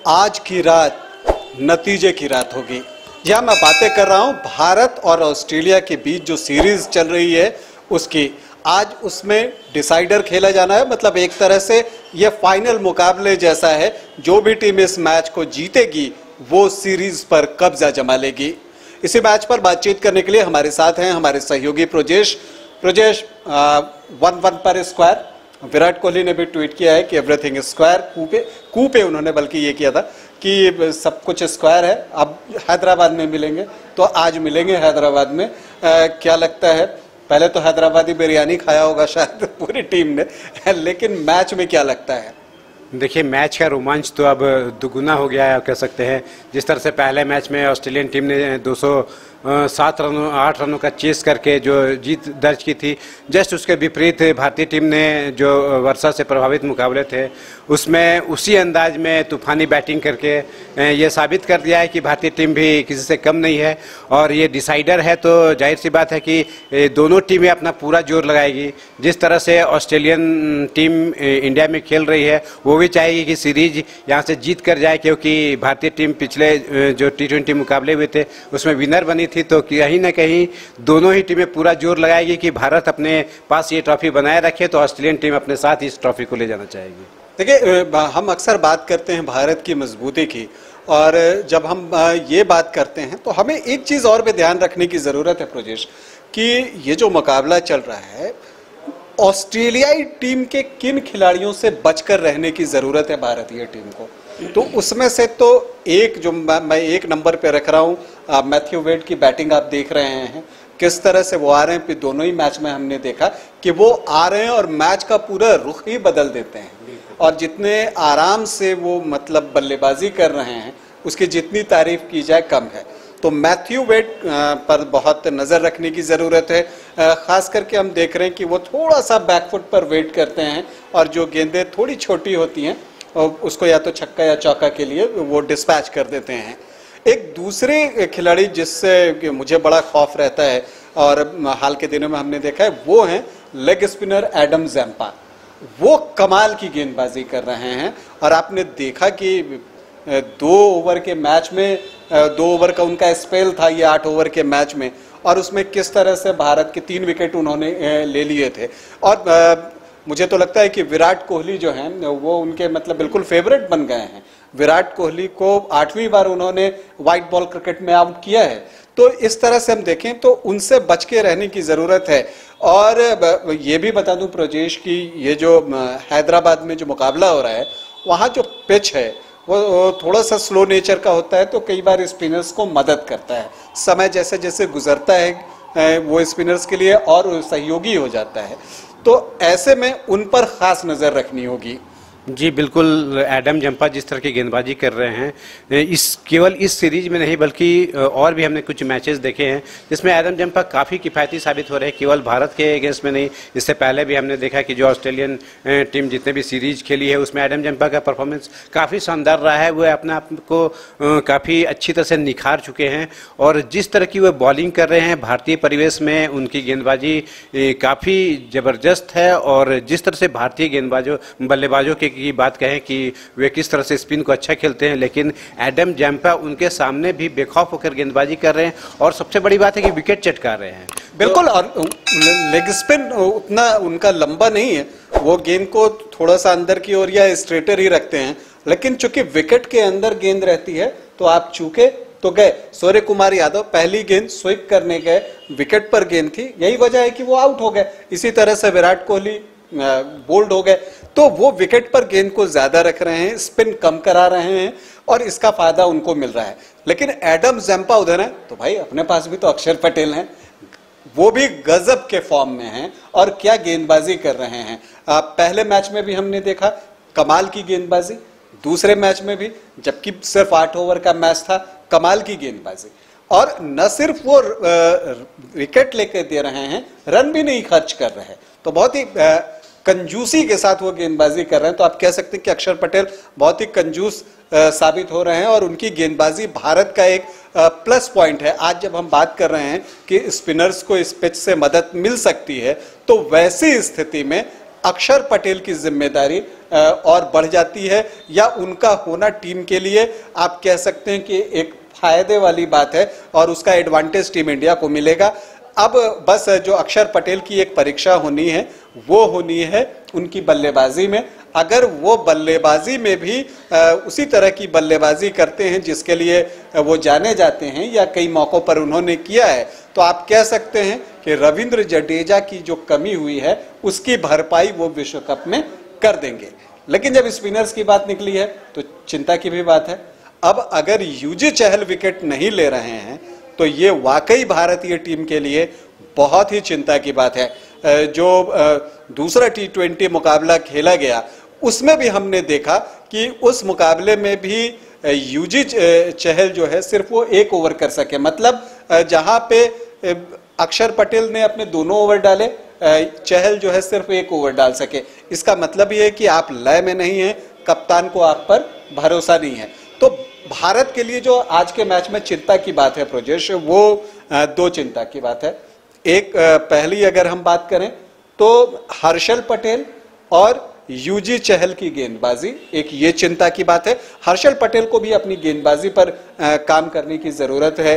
आज की रात नतीजे की रात होगी। यह मैं बातें कर रहा हूं भारत और ऑस्ट्रेलिया के बीच जो सीरीज चल रही है उसकी। आज उसमें डिसाइडर खेला जाना है, मतलब एक तरह से यह फाइनल मुकाबले जैसा है। जो भी टीम इस मैच को जीतेगी वो सीरीज पर कब्जा जमा लेगी। इसी मैच पर बातचीत करने के लिए हमारे साथ हैं हमारे सहयोगी प्रजेश। 1-1 पर स्क्वायर। विराट कोहली ने भी ट्वीट किया है कि एवरीथिंग इज स्क्वायर। कूपे उन्होंने बल्कि ये किया था कि सब कुछ स्क्वायर है। अब हैदराबाद में मिलेंगे तो आज मिलेंगे हैदराबाद में। क्या लगता है, पहले तो हैदराबादी बिरयानी खाया होगा शायद पूरी टीम ने, लेकिन मैच में क्या लगता है? देखिए, मैच का रोमांच तो अब दुगुना हो गया है कह सकते हैं। जिस तरह से पहले मैच में ऑस्ट्रेलियन टीम ने 8 रनों का चेस करके जो जीत दर्ज की थी, जस्ट उसके विपरीत भारतीय टीम ने जो वर्षा से प्रभावित मुकाबले थे उसमें उसी अंदाज में तूफानी बैटिंग करके ये साबित कर दिया है कि भारतीय टीम भी किसी से कम नहीं है। और ये डिसाइडर है तो जाहिर सी बात है कि दोनों टीमें अपना पूरा जोर लगाएगी। जिस तरह से ऑस्ट्रेलियन टीम इंडिया में खेल रही है वो भी चाहेगी कि सीरीज यहाँ से जीत कर जाए, क्योंकि भारतीय टीम पिछले जो T20 मुकाबले हुए थे उसमें विनर बनी थी। तो कहीं ना कहीं दोनों ही टीमें पूरा जोर लगाएगी कि भारत अपने पास ये ट्रॉफी बनाए रखे, तो ऑस्ट्रेलियन टीम अपने साथ इस ट्रॉफी को ले जाना चाहेगी। देखिए, हम अक्सर बात करते हैं भारत की मजबूती की, और जब हम ये बात करते हैं तो हमें एक चीज़ और भी ध्यान रखने की ज़रूरत है प्रजेश, कि ये जो मुकाबला चल रहा है ऑस्ट्रेलियाई टीम के किन खिलाड़ियों से बचकर रहने की ज़रूरत है भारतीय टीम को। तो उसमें से तो एक जो मैं एक नंबर पे रख रहा हूँ, मैथ्यू वेड की बैटिंग आप देख रहे हैं किस तरह से वो आ रहे हैं। दोनों ही मैच में हमने देखा कि वो आ रहे हैं और मैच का पूरा रुख ही बदल देते हैं, और जितने आराम से वो मतलब बल्लेबाजी कर रहे हैं उसकी जितनी तारीफ की जाए कम है। तो मैथ्यू वेड पर बहुत नज़र रखने की ज़रूरत है। ख़ास करके हम देख रहे हैं कि वो थोड़ा सा बैकफुट पर वेट करते हैं, और जो गेंदें थोड़ी छोटी होती हैं उसको या तो छक्का या चौका के लिए वो डिस्पैच कर देते हैं। एक दूसरे खिलाड़ी जिससे मुझे बड़ा खौफ रहता है और हाल के दिनों में हमने देखा है वो हैं लेग स्पिनर एडम जैम्पा। वो कमाल की गेंदबाजी कर रहे हैं, और आपने देखा कि 2 ओवर के मैच में 2 ओवर का उनका स्पेल था ये 8 ओवर के मैच में, और उसमें किस तरह से भारत के 3 विकेट उन्होंने ले लिए थे। और मुझे तो लगता है कि विराट कोहली जो हैं वो उनके मतलब बिल्कुल फेवरेट बन गए हैं। विराट कोहली को 8वीं बार उन्होंने वाइट बॉल क्रिकेट में आउट किया है। तो इस तरह से हम देखें तो उनसे बच के रहने की ज़रूरत है। और ये भी बता दूं प्रजेश की ये जो हैदराबाद में जो मुकाबला हो रहा है वहाँ जो पिच है वो थोड़ा सा स्लो नेचर का होता है, तो कई बार स्पिनर्स को मदद करता है। समय जैसे जैसे गुजरता है वो स्पिनर्स के लिए और सहयोगी हो जाता है। तो ऐसे में उन पर ख़ास नज़र रखनी होगी। जी बिल्कुल, एडम जंपा जिस तरह की गेंदबाजी कर रहे हैं केवल इस सीरीज में नहीं बल्कि और भी हमने कुछ मैचेस देखे हैं जिसमें एडम जंपा काफ़ी किफ़ायती साबित हो रहे हैं। केवल भारत के अगेंस्ट में नहीं, इससे पहले भी हमने देखा कि जो ऑस्ट्रेलियन टीम जितने भी सीरीज खेली है उसमें एडम जंपा का परफॉर्मेंस काफ़ी शानदार रहा है। वो अपने आप को काफ़ी अच्छी तरह से निखार चुके हैं, और जिस तरह की वो बॉलिंग कर रहे हैं भारतीय परिवेश में उनकी गेंदबाजी काफ़ी ज़बरदस्त है। और जिस तरह से भारतीय बल्लेबाजों की बात कहें कि वे किस तरह से स्पिन को अच्छा खेलते हैं, लेकिन एडम जंपा उनके सामने भी बेखौफ होकर गेंदबाजी कर रहे हैं, और सबसे बड़ी बात है कि विकेट चटका रहे हैं। बिल्कुल, और लेग स्पिन उतना उनका लंबा नहीं है, वो गेंद को थोड़ा सा अंदर की ओर या स्ट्रेटर ही रखते हैं, लेकिन चूंकि विकेट के अंदर गेंद रहती है तो आप चूके तो गए। सूर्य कुमार यादव पहली गेंद स्वीप करने गए, विकेट पर गेंद थी, यही वजह है कि वो आउट हो गए। इसी तरह से विराट कोहली बोल्ड हो गए, तो वो विकेट पर गेंद को ज्यादा रख रहे हैं, स्पिन कम करा रहे हैं, और इसका फायदा उनको मिल रहा है। लेकिन एडम जंपा उधर है तो भाई अपने पास भी तो अक्षर पटेल हैं, वो भी गजब के फॉर्म में हैं और क्या गेंदबाजी कर रहे हैं। पहले मैच में भी हमने देखा कमाल की गेंदबाजी, दूसरे मैच में भी जबकि सिर्फ 8 ओवर का मैच था कमाल की गेंदबाजी। और न सिर्फ वो विकेट लेकर दे रहे हैं, रन भी नहीं खर्च कर रहे हैं, तो बहुत ही कंजूसी के साथ वो गेंदबाजी कर रहे हैं। तो आप कह सकते हैं कि अक्षर पटेल बहुत ही कंजूस साबित हो रहे हैं, और उनकी गेंदबाजी भारत का एक प्लस पॉइंट है। आज जब हम बात कर रहे हैं कि स्पिनर्स को इस पिच से मदद मिल सकती है, तो वैसी स्थिति में अक्षर पटेल की जिम्मेदारी और बढ़ जाती है, या उनका होना टीम के लिए आप कह सकते हैं कि एक फायदे वाली बात है और उसका एडवांटेज टीम इंडिया को मिलेगा। अब बस जो अक्षर पटेल की एक परीक्षा होनी है वो होनी है उनकी बल्लेबाजी में। अगर वो बल्लेबाजी में भी उसी तरह की बल्लेबाजी करते हैं जिसके लिए वो जाने जाते हैं या कई मौक़ों पर उन्होंने किया है, तो आप कह सकते हैं कि रविंद्र जडेजा की जो कमी हुई है उसकी भरपाई वो विश्व कप में कर देंगे। लेकिन जब स्पिनर्स की बात निकली है तो चिंता की भी बात है। अब अगर युजी चहल विकेट नहीं ले रहे हैं तो ये वाकई भारतीय टीम के लिए बहुत ही चिंता की बात है। जो दूसरा T20 मुकाबला खेला गया उसमें भी हमने देखा कि उस मुकाबले में भी युजी चहल जो है सिर्फ वो 1 ओवर कर सके। मतलब जहां पे अक्षर पटेल ने अपने दोनों ओवर डाले, चहल जो है सिर्फ 1 ओवर डाल सके। इसका मतलब ये है कि आप लय में नहीं हैं, कप्तान को आप पर भरोसा नहीं है। तो भारत के लिए जो आज के मैच में चिंता की बात है प्रजेश, वो 2 चिंता की बात है। एक पहली अगर हम बात करें तो हर्षल पटेल और युजी चहल की गेंदबाजी, एक ये चिंता की बात है। हर्षल पटेल को भी अपनी गेंदबाजी पर काम करने की ज़रूरत है।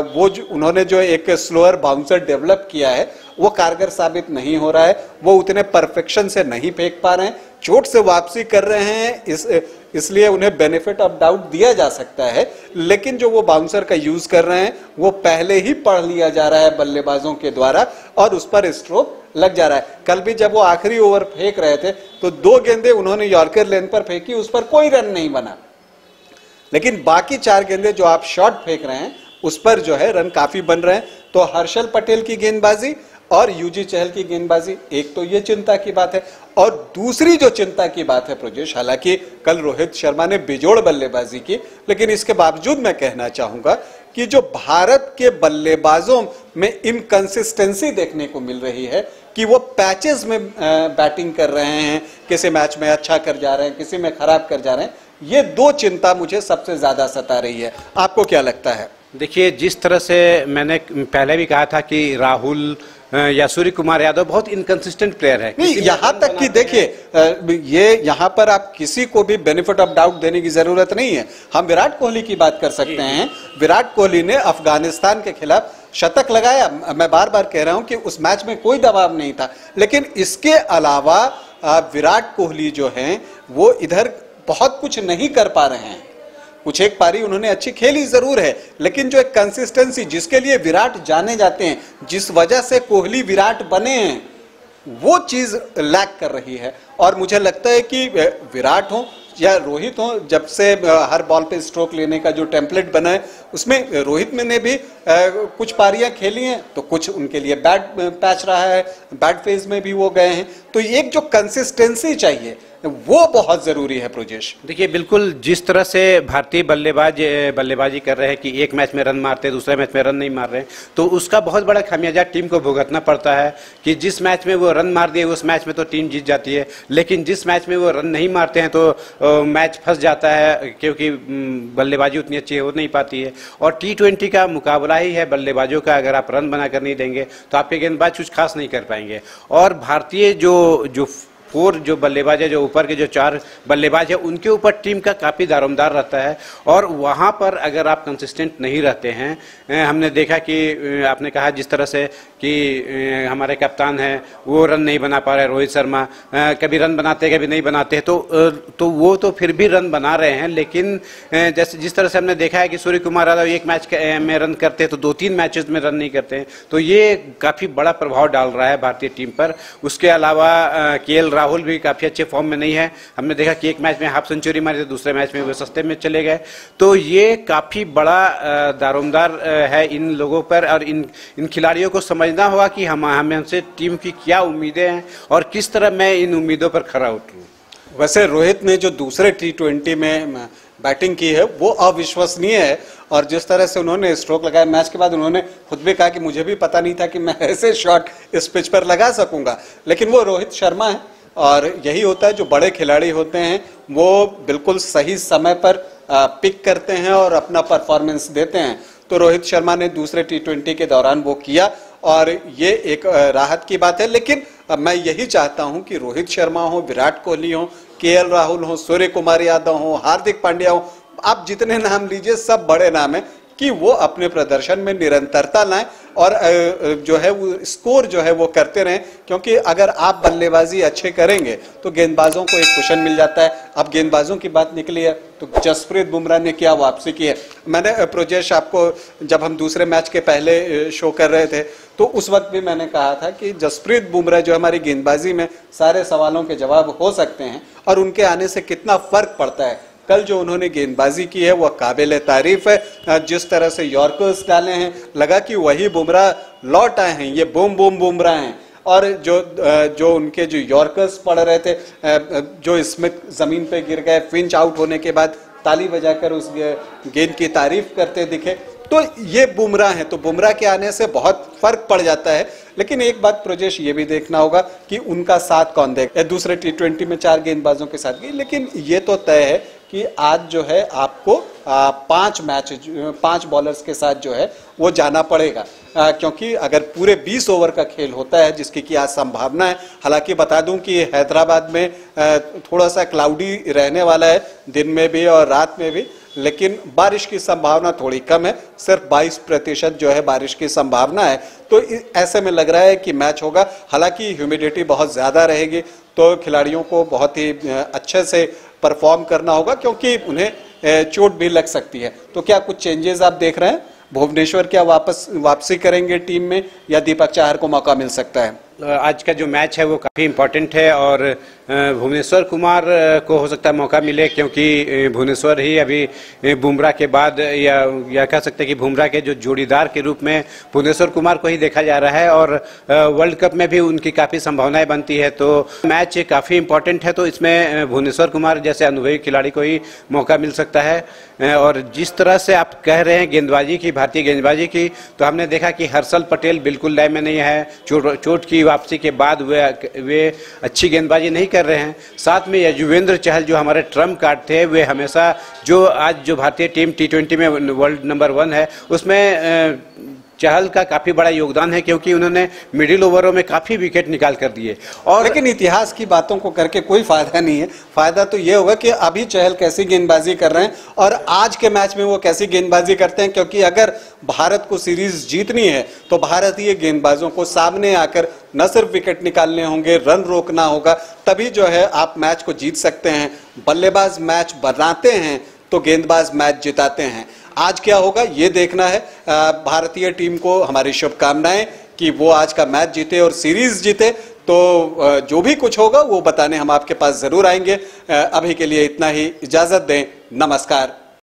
वो उन्होंने जो एक स्लोअर बाउंसर डेवलप किया है वो कारगर साबित नहीं हो रहा है। वो उतने परफेक्शन से नहीं फेंक पा रहे हैं, चोट से वापसी कर रहे हैं, इसलिए उन्हें बेनिफिट ऑफ डाउट दिया जा सकता है। लेकिन जो वो बाउंसर का यूज कर रहे हैं वो पहले ही पढ़ लिया जा रहा है बल्लेबाजों के द्वारा और उस पर स्ट्रोक लग जा रहा है। कल भी जब वो आखिरी ओवर फेंक रहे थे तो 2 गेंदें उन्होंने यॉर्कर लेन पर फेंकी, उस पर कोई रन नहीं बना। लेकिन बाकी 4 गेंदें जो आप शॉट फेंक रहे हैं उस पर जो है रन काफी बन रहे हैं। तो हर्षल पटेल की गेंदबाजी और युजी चहल की गेंदबाजी, एक तो ये चिंता की बात है। और दूसरी जो चिंता की बात है प्रजेश, हालांकि कल रोहित शर्मा ने बेजोड़ बल्लेबाजी की, लेकिन इसके बावजूद मैं कहना चाहूंगा कि जो भारत के बल्लेबाजों में इनकंसिस्टेंसी देखने को मिल रही है कि वो पैचेस में बैटिंग कर रहे हैं, किसी मैच में अच्छा कर जा रहे हैं, किसी में खराब कर जा रहे हैं। ये 2 चिंता मुझे सबसे ज्यादा सता रही है। आपको क्या लगता है? देखिए, जिस तरह से मैंने पहले भी कहा था कि राहुल या सूर्य कुमार यादव बहुत इनकंसिस्टेंट प्लेयर है। नहीं, यहाँ तक कि देखिए, ये यहाँ पर आप किसी को भी बेनिफिट ऑफ डाउट देने की जरूरत नहीं है। हम विराट कोहली की बात कर सकते हैं। विराट कोहली ने अफगानिस्तान के खिलाफ शतक लगाया। मैं बार बार कह रहा हूं कि उस मैच में कोई दबाव नहीं था, लेकिन इसके अलावा विराट कोहली जो हैं वो इधर बहुत कुछ नहीं कर पा रहे हैं। कुछ एक पारी उन्होंने अच्छी खेली जरूर है, लेकिन जो एक कंसिस्टेंसी जिसके लिए विराट जाने जाते हैं, जिस वजह से कोहली विराट बने हैं, वो चीज लैक कर रही है। और मुझे लगता है कि विराट हो या रोहित हो, जब से हर बॉल पे स्ट्रोक लेने का जो टेम्पलेट बना है उसमें रोहित ने भी कुछ पारियां खेली हैं, तो कुछ उनके लिए बैड पैच रहा है, बैड फेज में भी वो गए हैं। तो एक जो कंसिस्टेंसी चाहिए वो बहुत जरूरी है प्रोजेश। देखिए, बिल्कुल जिस तरह से भारतीय बल्लेबाजी कर रहे हैं कि एक मैच में रन मारते हैं, दूसरे मैच में रन नहीं मार रहे हैं, तो उसका बहुत बड़ा खामियाजा टीम को भुगतना पड़ता है कि जिस मैच में वो रन मार दिए उस मैच में तो टीम जीत जाती है, लेकिन जिस मैच में वो रन नहीं मारते हैं तो मैच फंस जाता है, क्योंकि बल्लेबाजी उतनी अच्छी हो नहीं पाती है। और T20 का मुकाबला ही है बल्लेबाजों का। अगर आप रन बनाकर नहीं देंगे तो आपके गेंदबाज कुछ खास नहीं कर पाएंगे। और भारतीय जो 4 जो बल्लेबाज है, जो ऊपर के जो 4 बल्लेबाज है, उनके ऊपर टीम का काफ़ी दारोमदार रहता है। और वहाँ पर अगर आप कंसिस्टेंट नहीं रहते हैं, हमने देखा कि आपने कहा जिस तरह से कि हमारे कप्तान हैं वो रन नहीं बना पा रहे, रोहित शर्मा कभी रन बनाते कभी नहीं बनाते, तो वो तो फिर भी रन बना रहे हैं। लेकिन जैसे जिस तरह से हमने देखा है कि सूर्य कुमार यादव एक मैच में रन करते हैं तो 2-3 मैचेस में रन नहीं करते हैं, तो ये काफ़ी बड़ा प्रभाव डाल रहा है भारतीय टीम पर। उसके अलावा KL राहुल भी काफ़ी अच्छे फॉर्म में नहीं है। हमने देखा कि एक मैच में हाफ सेंचुरी मारी थी, दूसरे मैच में वो सस्ते में चले गए। तो ये काफ़ी बड़ा दारोमदार है इन लोगों पर। और इन खिलाड़ियों को समझना होगा कि हमसे टीम की क्या उम्मीदें हैं और किस तरह मैं इन उम्मीदों पर खरा उतरूं। वैसे रोहित ने जो दूसरे T20 में बैटिंग की है वो अविश्वसनीय है। और जिस तरह से उन्होंने स्ट्रोक लगाया, मैच के बाद उन्होंने खुद भी कहा कि मुझे भी पता नहीं था कि मैं ऐसे शॉट इस पिच पर लगा सकूंगा। लेकिन वो रोहित शर्मा है और यही होता है, जो बड़े खिलाड़ी होते हैं वो बिल्कुल सही समय पर पिक करते हैं और अपना परफॉर्मेंस देते हैं। तो रोहित शर्मा ने दूसरे T20 के दौरान वो किया और ये एक राहत की बात है। लेकिन मैं यही चाहता हूं कि रोहित शर्मा हो, विराट कोहली हो, KL राहुल हो, सूर्य कुमार यादव हो, हार्दिक पांड्या हो, आप जितने नाम लीजिए सब बड़े नाम हैं, कि वो अपने प्रदर्शन में निरंतरता लाएं और जो है वो स्कोर जो है वो करते रहें, क्योंकि अगर आप बल्लेबाजी अच्छे करेंगे तो गेंदबाजों को एक कुशन मिल जाता है। अब गेंदबाजों की बात निकली है तो जसप्रीत बुमराह ने क्या वापसी की है। मैंने प्रोजेश आपको जब हम दूसरे मैच के पहले शो कर रहे थे तो उस वक्त भी मैंने कहा था कि जसप्रीत बुमराह जो हमारी गेंदबाजी में सारे सवालों के जवाब हो सकते हैं और उनके आने से कितना फर्क पड़ता है। कल जो उन्होंने गेंदबाजी की है वह काबिल तारीफ है। जिस तरह से यॉर्कर्स डाले हैं, लगा कि वही बुमराह लौट आए हैं, ये बूम बूम बुमराह हैं। और जो उनके जो यॉर्कर्स पड़ रहे थे, जो स्मिथ जमीन पे गिर गए, फिंच आउट होने के बाद ताली बजाकर उस गेंद की तारीफ करते दिखे, तो ये बुमराह है। तो बुमराह के आने से बहुत फर्क पड़ जाता है। लेकिन एक बात प्रोजेश ये भी देखना होगा कि उनका साथ कौन देगा। दूसरे T20 में 4 गेंदबाजों के साथ गई, लेकिन ये तो तय है कि आज जो है आपको 5 बॉलर्स के साथ जो है वो जाना पड़ेगा, क्योंकि अगर पूरे 20 ओवर का खेल होता है जिसकी कि आज संभावना है। हालांकि बता दूं कि हैदराबाद में थोड़ा सा क्लाउडी रहने वाला है दिन में भी और रात में भी, लेकिन बारिश की संभावना थोड़ी कम है, सिर्फ 22% जो है बारिश की संभावना है। तो ऐसे में लग रहा है कि मैच होगा। हालांकि ह्यूमिडिटी बहुत ज़्यादा रहेगी तो खिलाड़ियों को बहुत ही अच्छे से परफॉर्म करना होगा, क्योंकि उन्हें चोट भी लग सकती है। तो क्या कुछ चेंजेस आप देख रहे हैं? भुवनेश्वर क्या वापसी करेंगे टीम में या दीपक चाहर को मौका मिल सकता है? आज का जो मैच है वो काफ़ी इम्पोर्टेंट है और भुवनेश्वर कुमार को हो सकता है मौका मिले, क्योंकि भुवनेश्वर ही अभी बुमराह के बाद या कह सकते हैं कि बुमराह के जो जोड़ीदार के रूप में भुवनेश्वर कुमार को ही देखा जा रहा है और वर्ल्ड कप में भी उनकी काफ़ी संभावनाएं बनती है। तो मैच काफ़ी इम्पोर्टेंट है, तो इसमें भुवनेश्वर कुमार जैसे अनुभवी खिलाड़ी को ही मौका मिल सकता है। और जिस तरह से आप कह रहे हैं गेंदबाजी की, भारतीय गेंदबाजी की, तो हमने देखा कि हर्षल पटेल बिल्कुल लय में नहीं है। चोट की वापसी के बाद वे अच्छी गेंदबाजी नहीं कर रहे हैं। साथ में युजवेंद्र चहल जो हमारे ट्रम्प कार्ड थे, वे हमेशा जो आज जो भारतीय टीम T20 में वर्ल्ड नंबर 1 है उसमें चहल का काफी बड़ा योगदान है, क्योंकि उन्होंने मिडिल ओवरों में काफी विकेट निकाल कर दिए। और लेकिन इतिहास की बातों को करके कोई फायदा नहीं है। फायदा तो ये होगा कि अभी चहल कैसी गेंदबाजी कर रहे हैं और आज के मैच में वो कैसी गेंदबाजी करते हैं, क्योंकि अगर भारत को सीरीज जीतनी है तो भारतीय गेंदबाजों को सामने आकर न सिर्फ विकेट निकालने होंगे, रन रोकना होगा, तभी जो है आप मैच को जीत सकते हैं। बल्लेबाज मैच बनाते हैं तो गेंदबाज मैच जिताते हैं। आज क्या होगा ये देखना है। भारतीय टीम को हमारी शुभकामनाएं कि वो आज का मैच जीते और सीरीज जीते। तो जो भी कुछ होगा वो बताने हम आपके पास जरूर आएंगे। अभी के लिए इतना ही, इजाजत दें, नमस्कार।